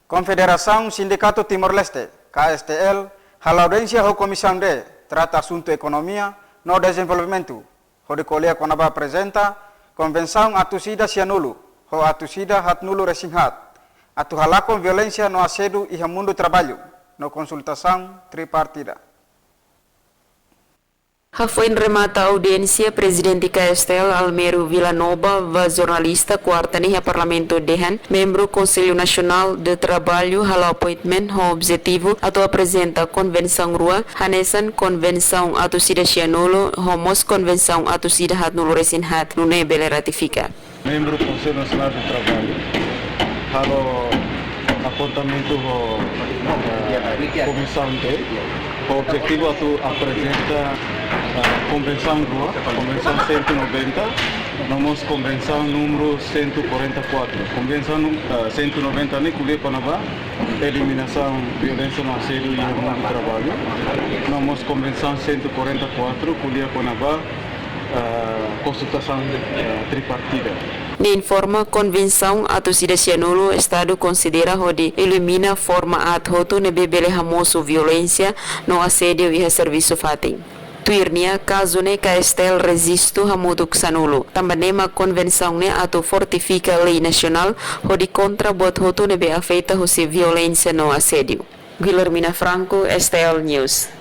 Confederação Sindicato Timor-Leste, KSTL, a audiência da Comissão de Trata Assunto Economia no Desenvolvimento, onde Colia Conaba apresenta Convenção Atusida Sianulo, o Atusida Hatnulo Resinhat, atuhala com violência no assédio e no mundo do trabalho, no consultação tripartida. Foi remata a audiência presidente KSTL Almero Villanova va jornalista quarta a Parlamento Dehan, membro Conselho Nacional de Trabalho halo appointment ho objetivo atau apresenta Convenção Rua hanesan Convenção Atusida Sianulo homos Convenção Atusida Hatnulo Resinhat nune bele ratifica. Membro Conselho Nacional de Trabalho halo apontamento ho Comissão D. O objetivo apresenta Convenção Rua, Convenção 190, nós Convenção número 144. Convenção 190 nem colhe para eliminação violência no assédio e no mundo do trabalho. Nós Convenção 144 colhe para consultação tripartida. De informa Convenção Atusida Sianulo, Estado considera que elimina forma ad hoc de bebele hamoso violência no assédio e serviço fating. Tuirnia caso ne KSTL resisto hamuduk sanulo. Tambanema Convenção ne atau fortifica lei nacional hodi contra buat hotu ne be afeita hosi violência no assédio. Guilhermina Franco, STL News.